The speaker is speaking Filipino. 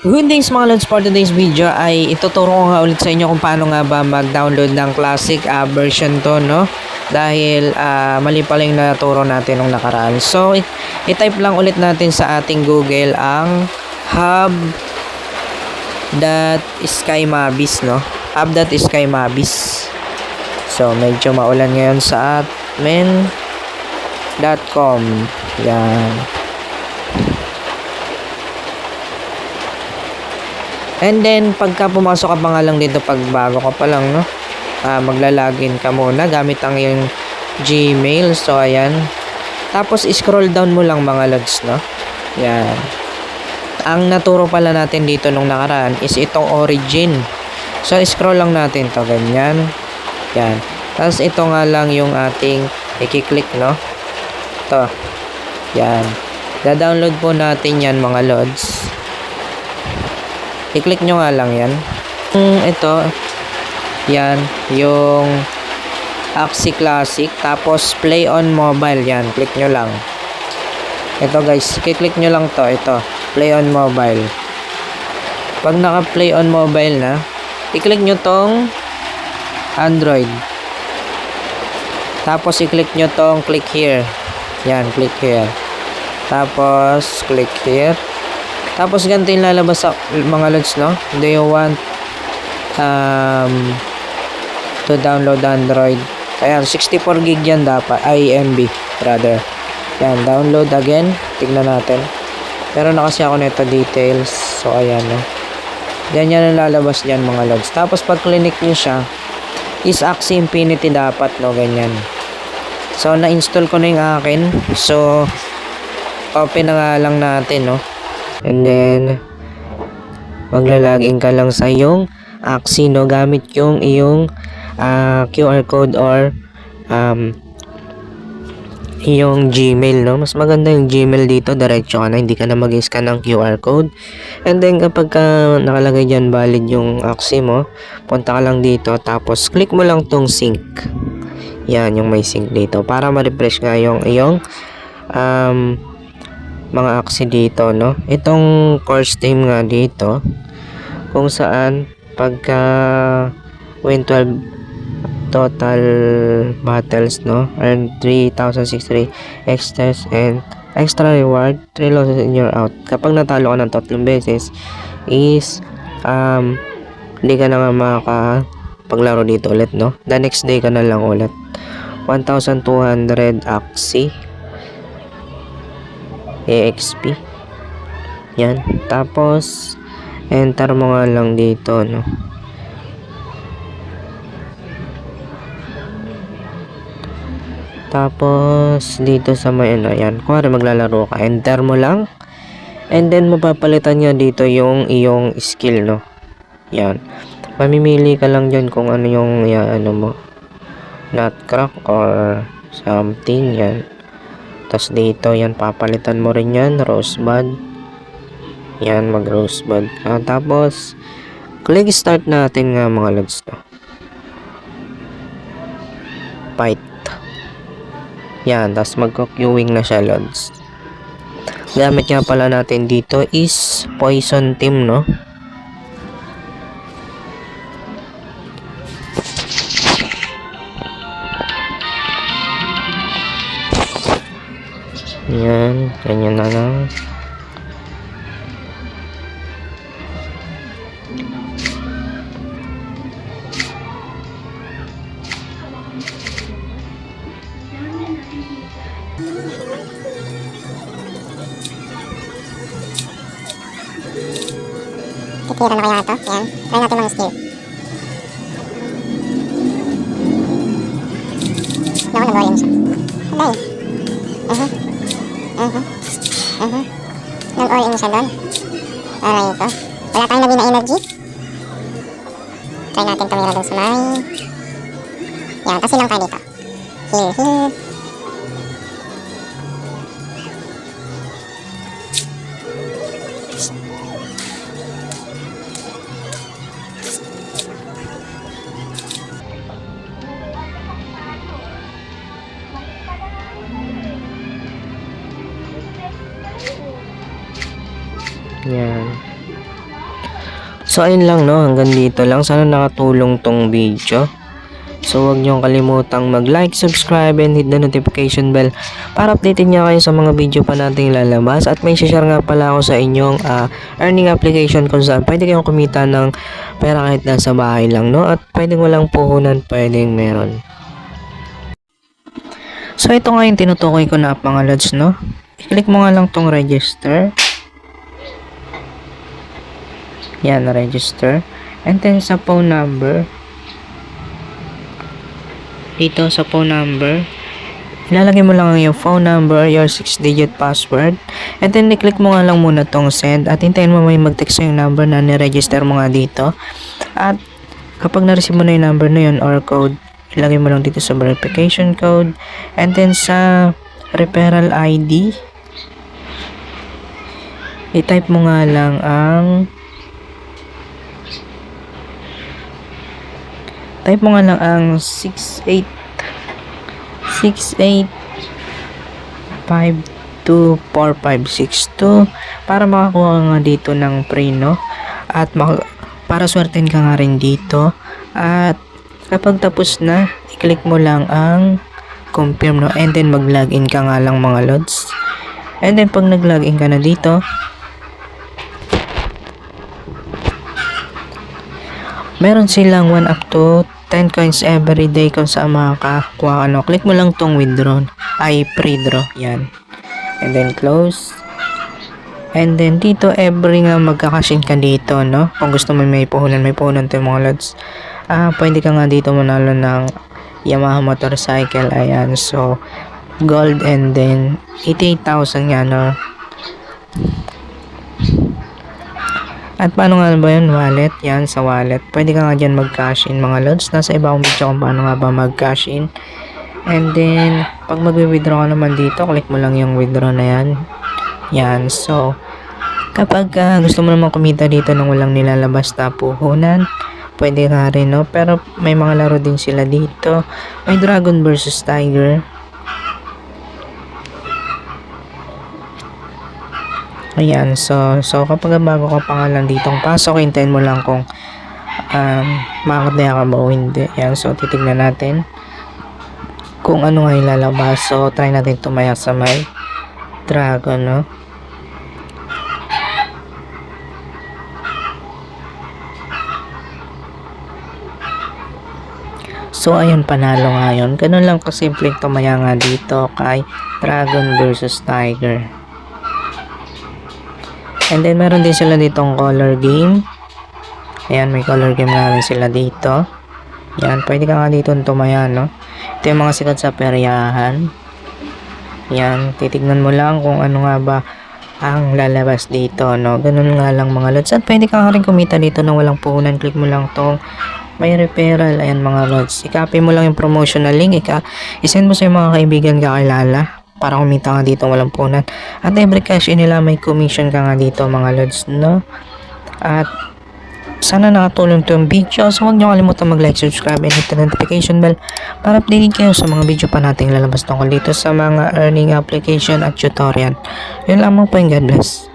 Good days mga lods, for today's video ay ituturo ko nga ulit sa inyo kung paano nga ba mag-download ng classic version to, no? Dahil mali pala yung naturo natin nung nakaraan. So, i-type lang ulit natin sa ating Google ang hub.skymabis, no? Hub.skymabis. So, medyo maulan ngayon sa admin.com. Yan. And then, pagka pumasok ka pa nga lang dito, pag bago ka pa lang, no? Maglalagin ka muna gamit ang iyong Gmail. So, ayan. Tapos, scroll down mo lang mga lods, no? Yan. Ang naturo pala natin dito nung nakaraan is itong origin. So, scroll lang natin to ganyan. Yan. Tapos, ito nga lang yung ating i-click, no? Ito. Yan. Da-download po natin yan mga lods. I-click nyo nga lang yan. Ito, yan, yung Axie Classic. Tapos, play on mobile. Yan, click nyo lang. Ito guys, i-click nyo lang to. Ito, play on mobile. Pag naka-play on mobile na, i-click nyo tong Android. Tapos, i-click nyo tong click here. Yan, click here. Tapos, click here. Tapos ganito yung lalabas sa mga lods, no? Do you want to download Android? Ayan, 64 gig yan dapat. MB rather. Yan, download again. Tignan natin. Meron na kasi ako nito details. So, ayan, no? Ganyan yung lalabas dyan mga lods. Tapos pag click nyo siya, is Axie Infinity dapat, no? Ganyan. So, na-install ko na yung akin. So, open na nga lang natin, no? And then, maglalagin ka lang sa iyong Axie, no? Gamit yung iyong QR code or iyong Gmail, no? Mas maganda yung Gmail dito. Diretso ka na. Hindi ka na mag-scan ng QR code. And then, kapag nakalagay dyan valid yung Axie mo, punta ka lang dito. Tapos, click mo lang tong sync. Yan, yung may sync dito. Para ma-refresh nga yung iyong mga Axie dito, no? Itong course team nga dito, kung saan pagka win 12 total battles, no? Earn 3,063 extras and extra reward, 3 losses in your out. Kapag natalo ka ng 3 beses is hindi ka na nga makakapaglaro dito ulit, no? The next day ka na lang ulit. 1,200 Axie EXP. Yan. Tapos, enter mo nga lang dito, no? Tapos, dito sa may ano, yan. Kung maglalaro ka, enter mo lang. And then, mapapalitan niya dito yung iyong skill, no? Yan. Mamimili ka lang dyan kung ano yung, yan, ano mo. Nutcrack or something, yan. Tapos dito, yan, papalitan mo rin yan, rosebud. Yan, mag rosebud. Tapos, click start natin nga mga lods to. Fight. Yan, tapos magko-queuing na siya lods. Gamit nga pala natin dito is Poison Team, no? Yan, ganyan na lang. Titira na kaya ito? Yan. Try natin mga skill. Naku, nag-all in siya. Aday. Nag-all in siya doon. Para ito. Wala tayong lagay na energy. Try natin tumira doon sa may... Yan, tapos silang tayo dito. Heal. Yan. So ayun lang no, hanggang dito lang. Sana nakatulong tong video. So huwag niyong kalimutang mag-like, subscribe, and hit the notification bell para updated niya kayo sa mga video pa nating lalabas. At may share nga pala ako sa inyong earning application kung saan pwede kayong kumita ng pera kahit nasa bahay lang, no? At pwedeng walang puhunan, pwedeng meron. So ito nga yung tinutukoy ko na app mga lods, no? I-click mo nga lang tong register. Yan, register. And then sa phone number, dito sa phone number, ilalagay mo lang yung phone number, your 6-digit password, and then i-click mo nga lang muna tong send at hintayin mo may mag-text yung number na ni-register mo nga dito. At kapag na-receive mo na yung number na yun or code, ilagay mo lang dito sa verification code, and then sa referral ID, i-type mo nga lang ang type mo nga lang ang 68524562 para makakuha nga dito ng free, no? At para swertein ka nga rin dito. At kapag tapos na, i-click mo lang ang confirm, no? And then mag-login ka nga lang mga lods. And then pag nag-login ka na dito, meron silang 1 up to 10 coins every day kung saan makakakuha ka, no? Click mo lang tong withdraw, ay pre-draw, yan. And then close. And then dito every nga magkakashin ka dito, no? Kung gusto mo may puhunan to mga lods. Pwede ka nga dito manalo ng Yamaha motorcycle, ayan. So gold, and then 88,000 nga, no? At paano nga ba yun? Wallet. Yan, sa wallet. Pwede ka nga dyan mag-cash in mga lods. Nasa iba akong video kung paano nga ba mag-cash in. And then, pag mag-withdraw ka naman dito, click mo lang yung withdraw na yan. Yan. So, kapag gusto mo naman kumita dito nang walang nilalabas na puhunan, pwede ka rin, no? Pero may mga laro din sila dito. May Dragon versus Tiger. Ayan, so kapag bago ka pa nga lang ditong pasok, hintayin mo lang kung makakadaya ka ba o hindi. Ayan, so titignan natin kung ano nga ilalabas. So try natin tumaya sa may dragon, no? So ayun, panalo nga yun. Ganun lang kasimpleng tumaya nga dito kay Dragon versus Tiger. And then meron din sila ditong color game. Ayan, may color game na rin sila dito. Ayan, pwede ka nga dito tumaya, no? Ito yung mga sikat sa peryahan. Ayan, titignan mo lang kung ano nga ba ang lalabas dito, no? Ganun nga lang mga lods. At pwede ka nga rin kumita dito na walang puhunan. Click mo lang tong may referral. Ayan mga lods. I-copy mo lang yung promotional link. I-send mo sa yung mga kaibigan kakilala para kumita ka dito walang puhunan. At every cash in nila may commission ka nga dito mga lods, no? At sana nakatulong itong video. So huwag nyo kalimutan mag-like, subscribe, and hit the notification bell para updated kayo sa mga video pa nating lalabas tungkol dito sa mga earning application at tutorial. Yun lamang po, and God bless.